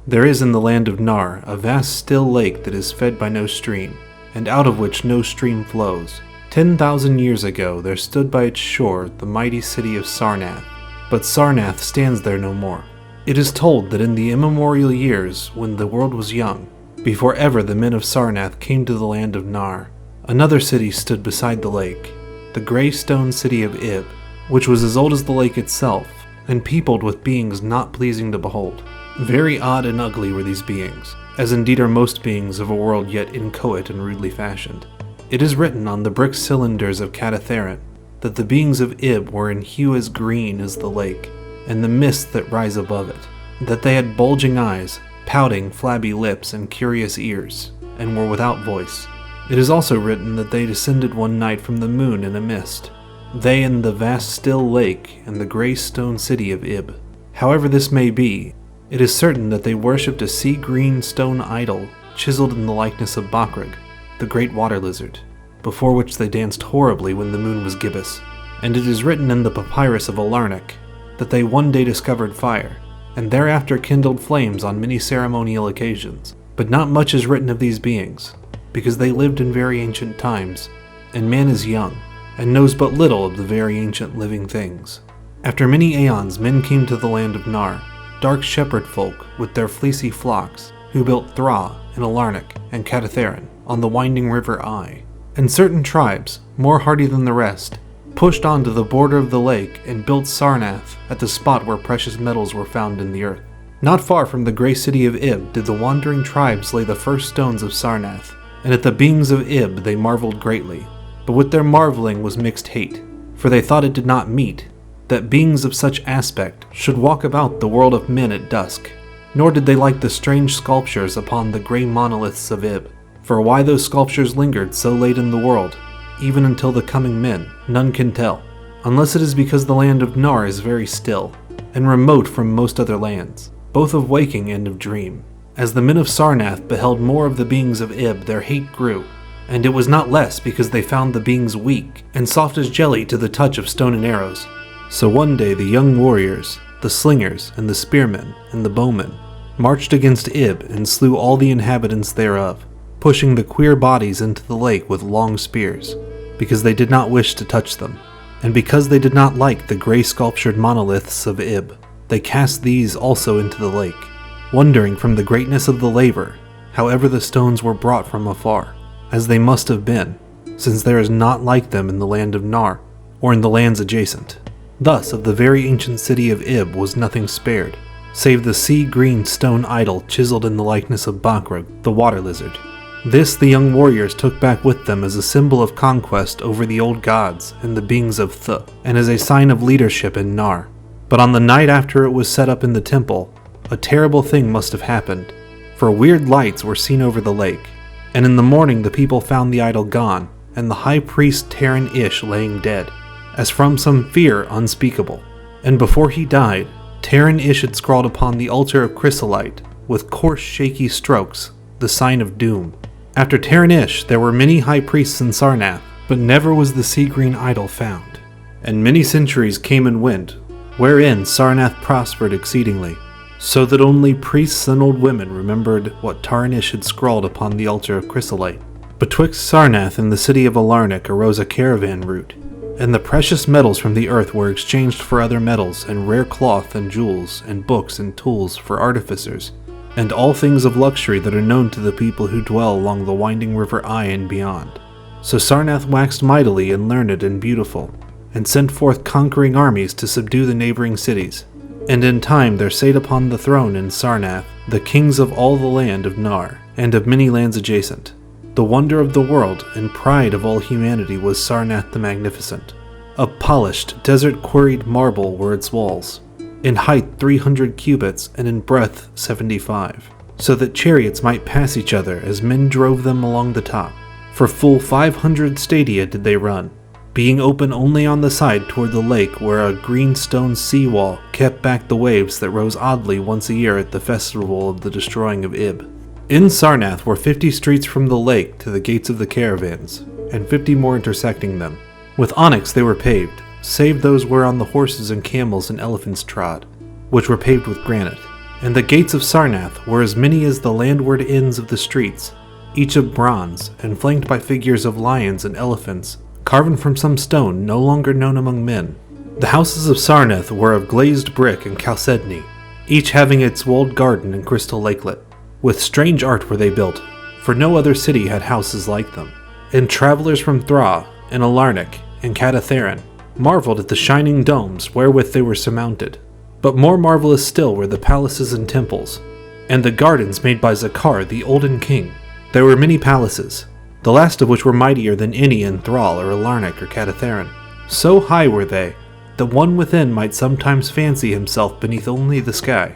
There is in the land of Nar a vast still lake that is fed by no stream, and out of which no stream flows. 10,000 years ago there stood by its shore the mighty city of Sarnath, but Sarnath stands there no more. It is told that in the immemorial years when the world was young, before ever the men of Sarnath came to the land of Nar, another city stood beside the lake, the grey stone city of Ib, which was as old as the lake itself, and peopled with beings not pleasing to behold. Very odd and ugly were these beings, as indeed are most beings of a world yet inchoate and rudely fashioned. It is written on the brick cylinders of Cadatharan that the beings of Ib were in hue as green as the lake, and the mists that rise above it, that they had bulging eyes, pouting, flabby lips, and curious ears, and were without voice. It is also written that they descended one night from the moon in a mist, they and the vast still lake and the grey stone city of Ib. However this may be, it is certain that they worshipped a sea-green stone idol chiseled in the likeness of Bakrug, the great water lizard, before which they danced horribly when the moon was gibbous. And it is written in the papyrus of Alarnach that they one day discovered fire, and thereafter kindled flames on many ceremonial occasions. But not much is written of these beings, because they lived in very ancient times, and man is young, and knows but little of the very ancient living things. After many aeons, men came to the land of Nar, dark shepherd folk with their fleecy flocks, who built Thra and Alarnach and Cadatharan on the winding river Ai. And certain tribes, more hardy than the rest, pushed on to the border of the lake and built Sarnath at the spot where precious metals were found in the earth. Not far from the grey city of Ib did the wandering tribes lay the first stones of Sarnath, and at the beings of Ib they marveled greatly. But with their marveling was mixed hate, for they thought it did not meet that beings of such aspect should walk about the world of men at dusk, nor did they like the strange sculptures upon the grey monoliths of Ib. For why those sculptures lingered so late in the world, even until the coming men, none can tell, unless it is because the land of Nar is very still, and remote from most other lands, both of waking and of dream. As the men of Sarnath beheld more of the beings of Ib, their hate grew, and it was not less because they found the beings weak and soft as jelly to the touch of stone and arrows. So one day the young warriors, the slingers and the spearmen and the bowmen, marched against Ib and slew all the inhabitants thereof, pushing the queer bodies into the lake with long spears, because they did not wish to touch them, and because they did not like the grey sculptured monoliths of Ib, they cast these also into the lake, wondering from the greatness of the labor, however the stones were brought from afar, as they must have been, since there is not like them in the land of Nar, or in the lands adjacent. Thus of the very ancient city of Ib was nothing spared, save the sea-green stone idol chiseled in the likeness of Bakrug, the water lizard. This the young warriors took back with them as a symbol of conquest over the old gods and the beings of Th, and as a sign of leadership in Nar. But on the night after it was set up in the temple, a terrible thing must have happened, for weird lights were seen over the lake, and in the morning the people found the idol gone, and the high priest Taran Ish laying dead, as from some fear unspeakable. And before he died, Taran Ish had scrawled upon the altar of chrysolite, with coarse shaky strokes, the sign of doom. After Taran Ish there were many high priests in Sarnath, but never was the sea-green idol found. And many centuries came and went, wherein Sarnath prospered exceedingly, so that only priests and old women remembered what Taran Ish had scrawled upon the altar of chrysolite. Betwixt Sarnath and the city of Alarnach arose a caravan route, and the precious metals from the earth were exchanged for other metals, and rare cloth and jewels, and books and tools for artificers, and all things of luxury that are known to the people who dwell along the winding river Ai and beyond. So Sarnath waxed mightily and learned and beautiful, and sent forth conquering armies to subdue the neighboring cities. And in time there sate upon the throne in Sarnath the kings of all the land of Nar, and of many lands adjacent. The wonder of the world and pride of all humanity was Sarnath the Magnificent. Of polished, desert-quarried marble were its walls, in height 300 cubits and in breadth 75, so that chariots might pass each other as men drove them along the top. For full 500 stadia did they run, being open only on the side toward the lake where a green stone seawall kept back the waves that rose oddly once a year at the festival of the destroying of Ib. In Sarnath were 50 streets from the lake to the gates of the caravans, and 50 more intersecting them. With onyx they were paved, save those whereon the horses and camels and elephants trod, which were paved with granite. and the gates of Sarnath were as many as the landward ends of the streets, each of bronze, and flanked by figures of lions and elephants, carven from some stone no longer known among men. The houses of Sarnath were of glazed brick and chalcedony, each having its walled garden and crystal lakelet. With strange art were they built, for no other city had houses like them. And travelers from Thra, and Alarnic, and Cadatharan marveled at the shining domes wherewith they were surmounted. But more marvelous still were the palaces and temples, and the gardens made by Zakar, the olden king. There were many palaces, the last of which were mightier than any in Thrall or Alarnic or Cadatharan. So high were they, that one within might sometimes fancy himself beneath only the sky.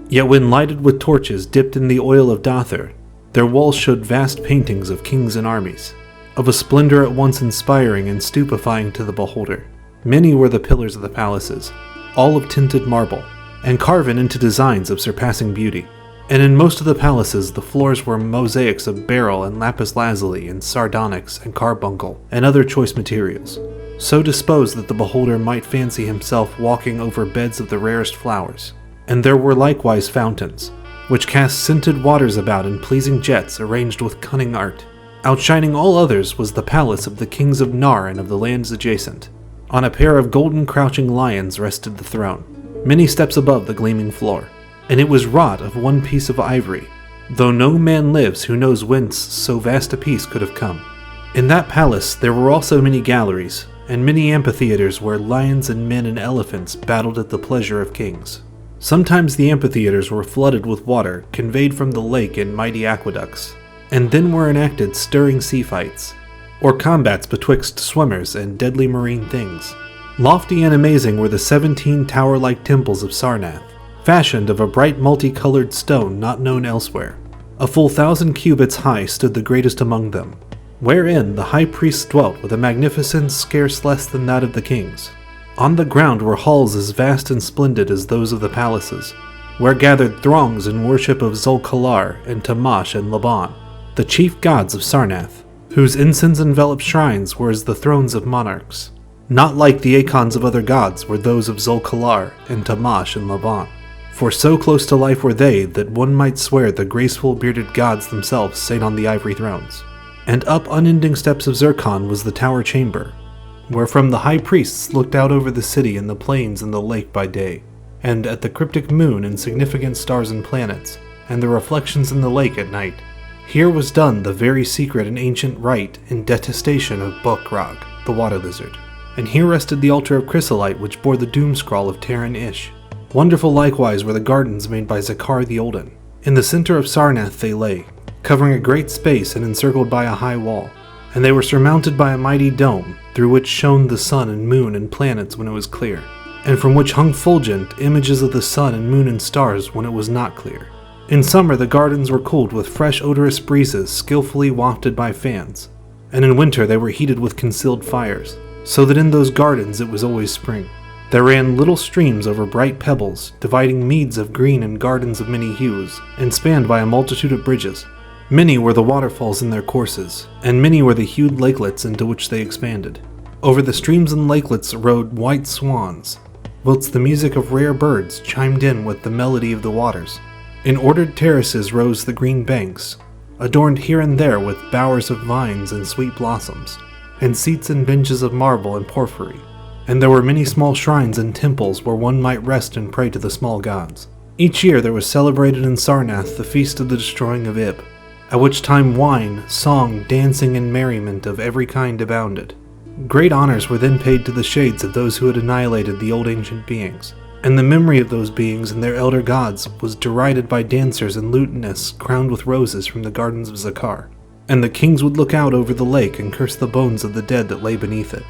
Yet when lighted with torches dipped in the oil of Dathir, their walls showed vast paintings of kings and armies, of a splendor at once inspiring and stupefying to the beholder. Many were the pillars of the palaces, all of tinted marble, and carven into designs of surpassing beauty. And in most of the palaces the floors were mosaics of beryl and lapis lazuli and sardonyx and carbuncle and other choice materials, so disposed that the beholder might fancy himself walking over beds of the rarest flowers. And there were likewise fountains, which cast scented waters about in pleasing jets arranged with cunning art. Outshining all others was the palace of the kings of Nar and of the lands adjacent. On a pair of golden crouching lions rested the throne, many steps above the gleaming floor, and it was wrought of one piece of ivory, though no man lives who knows whence so vast a piece could have come. In that palace there were also many galleries, and many amphitheaters where lions and men and elephants battled at the pleasure of kings. Sometimes the amphitheaters were flooded with water conveyed from the lake in mighty aqueducts, and then were enacted stirring sea fights, or combats betwixt swimmers and deadly marine things. Lofty and amazing were the 17 tower-like temples of Sarnath, fashioned of a bright multicolored stone not known elsewhere. A full 1,000 cubits high stood the greatest among them, wherein the high priest dwelt with a magnificence scarce less than that of the kings. On the ground were halls as vast and splendid as those of the palaces, where gathered throngs in worship of Zul-Kalar and Tamash and Laban, the chief gods of Sarnath, whose incense-enveloped shrines were as the thrones of monarchs. Not like the icons of other gods were those of Zul-Kalar and Tamash and Laban, for so close to life were they that one might swear the graceful bearded gods themselves sate on the ivory thrones. And up unending steps of Zircon was the tower chamber, where from the high priests looked out over the city and the plains and the lake by day, and at the cryptic moon and significant stars and planets, and the reflections in the lake at night. Here was done the very secret and ancient rite and detestation of Bokrog, the water lizard, and here rested the altar of chrysolite which bore the doom scroll of Terran Ish. Wonderful likewise were the gardens made by Zakar the Olden. In the center of Sarnath they lay, covering a great space and encircled by a high wall, and they were surmounted by a mighty dome, through which shone the sun and moon and planets when it was clear, and from which hung fulgent images of the sun and moon and stars when it was not clear. In summer the gardens were cooled with fresh odorous breezes skillfully wafted by fans, and in winter they were heated with concealed fires, so that in those gardens it was always spring. There ran little streams over bright pebbles, dividing meads of green and gardens of many hues, and spanned by a multitude of bridges. Many were the waterfalls in their courses, and many were the hued lakelets into which they expanded. Over the streams and lakelets rode white swans, whilst the music of rare birds chimed in with the melody of the waters. In ordered terraces rose the green banks, adorned here and there with bowers of vines and sweet blossoms, and seats and benches of marble and porphyry. And there were many small shrines and temples where one might rest and pray to the small gods. Each year there was celebrated in Sarnath the feast of the destroying of Ib, at which time wine, song, dancing, and merriment of every kind abounded. Great honors were then paid to the shades of those who had annihilated the old ancient beings, and the memory of those beings and their elder gods was derided by dancers and lutanists crowned with roses from the gardens of Zakar. And the kings would look out over the lake and curse the bones of the dead that lay beneath it.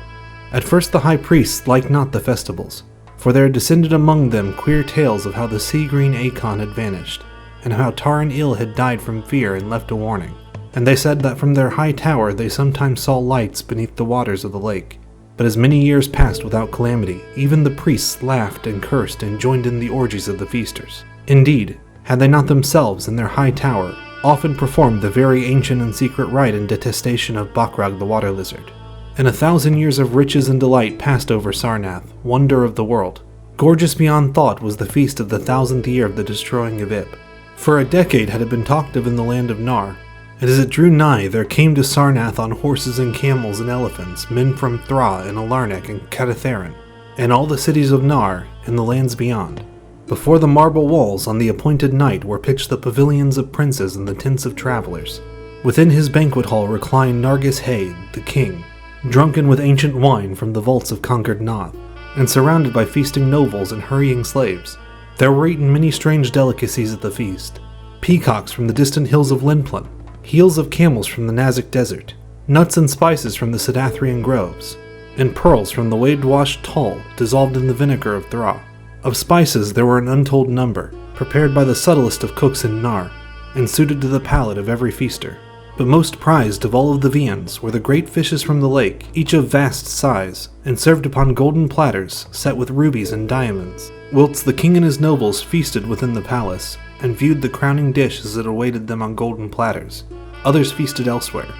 At first the high priests liked not the festivals, for there descended among them queer tales of how the sea-green Akon had vanished, and how Taran Il had died from fear and left a warning. And they said that from their high tower they sometimes saw lights beneath the waters of the lake. But as many years passed without calamity, even the priests laughed and cursed and joined in the orgies of the feasters. Indeed, had they not themselves in their high tower often performed the very ancient and secret rite in detestation of Bokrog the water lizard. And 1,000 years of riches and delight passed over Sarnath, wonder of the world. Gorgeous beyond thought was the feast of the 1000th year of the destroying of Ip. For a decade had it been talked of in the land of Nar, and as it drew nigh there came to Sarnath on horses and camels and elephants men from Thra and Alarnak and Cadatharan, and all the cities of Nar and the lands beyond. Before the marble walls on the appointed night were pitched the pavilions of princes and the tents of travelers. Within his banquet hall reclined Nargis Haid, the king, drunken with ancient wine from the vaults of conquered Noth, and surrounded by feasting nobles and hurrying slaves. There were eaten many strange delicacies at the feast: peacocks from the distant hills of Linplin, heels of camels from the Nazik desert, nuts and spices from the Sadathrian groves, and pearls from the wave-washed Tull dissolved in the vinegar of Thra. Of spices there were an untold number, prepared by the subtlest of cooks in Nar, and suited to the palate of every feaster. But most prized of all of the viands were the great fishes from the lake, each of vast size, and served upon golden platters set with rubies and diamonds, whilst the king and his nobles feasted within the palace, and viewed the crowning dish as it awaited them on golden platters. Others feasted elsewhere.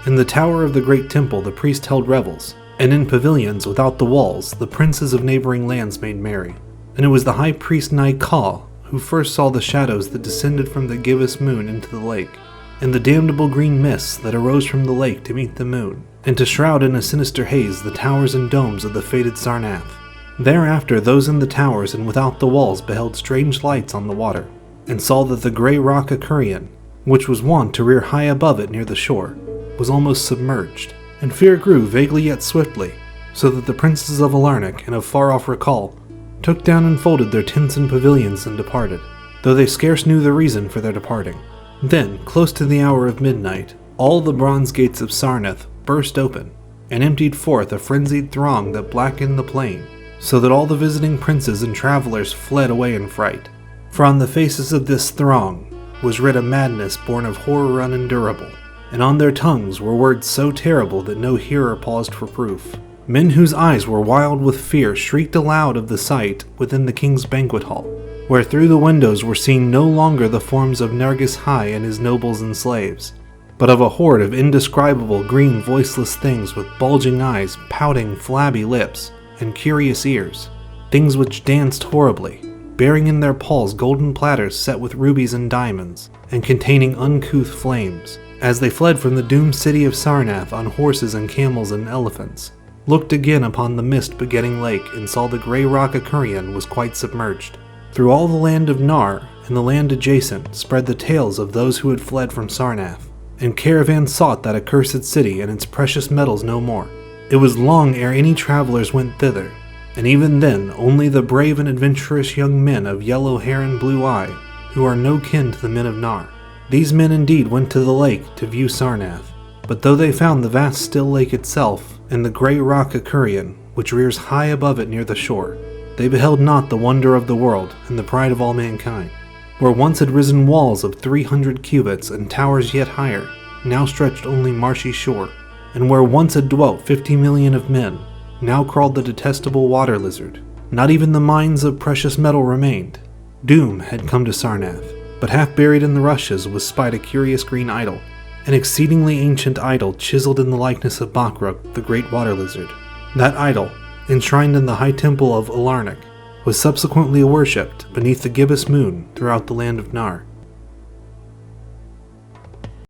In the tower of the great temple the priest held revels, and in pavilions without the walls the princes of neighboring lands made merry. And it was the high priest Naikal who first saw the shadows that descended from the gibbous moon into the lake, and the damnable green mists that arose from the lake to meet the moon, and to shroud in a sinister haze the towers and domes of the fated Sarnath. Thereafter those in the towers and without the walls beheld strange lights on the water, and saw that the grey rock Acurian, which was wont to rear high above it near the shore, was almost submerged, and fear grew vaguely yet swiftly, so that the princes of Alarnak and of far-off Rakal took down and folded their tents and pavilions and departed, though they scarce knew the reason for their departing. Then, close to the hour of midnight, all the bronze gates of Sarnath burst open, and emptied forth a frenzied throng that blackened the plain, so that all the visiting princes and travelers fled away in fright. For on the faces of this throng was writ a madness born of horror unendurable, and on their tongues were words so terrible that no hearer paused for proof. Men whose eyes were wild with fear shrieked aloud of the sight within the king's banquet hall, where through the windows were seen no longer the forms of Nargis High and his nobles and slaves, but of a horde of indescribable green voiceless things with bulging eyes, pouting flabby lips, and curious ears, things which danced horribly, bearing in their paws golden platters set with rubies and diamonds, and containing uncouth flames, as they fled from the doomed city of Sarnath on horses and camels and elephants, looked again upon the mist-begetting lake, and saw the grey rock Acurian was quite submerged. Through all the land of Nar and the land adjacent spread the tales of those who had fled from Sarnath, and caravans sought that accursed city and its precious metals no more. It was long ere any travelers went thither, and even then only the brave and adventurous young men of yellow hair and blue eye, who are no kin to the men of Nar. These men indeed went to the lake to view Sarnath, but though they found the vast still lake itself, and the grey rock Acurian, which rears high above it near the shore, they beheld not the wonder of the world and the pride of all mankind. Where once had risen walls of 300 cubits and towers yet higher, now stretched only marshy shore, and where once had dwelt 50 million of men, now crawled the detestable water lizard. Not even the mines of precious metal remained. Doom had come to Sarnath, but half buried in the rushes was spied a curious green idol, an exceedingly ancient idol chiseled in the likeness of Bakruk, the great water lizard. That idol, enshrined in the high temple of Alarnak, was subsequently worshipped beneath the gibbous moon throughout the land of Nar.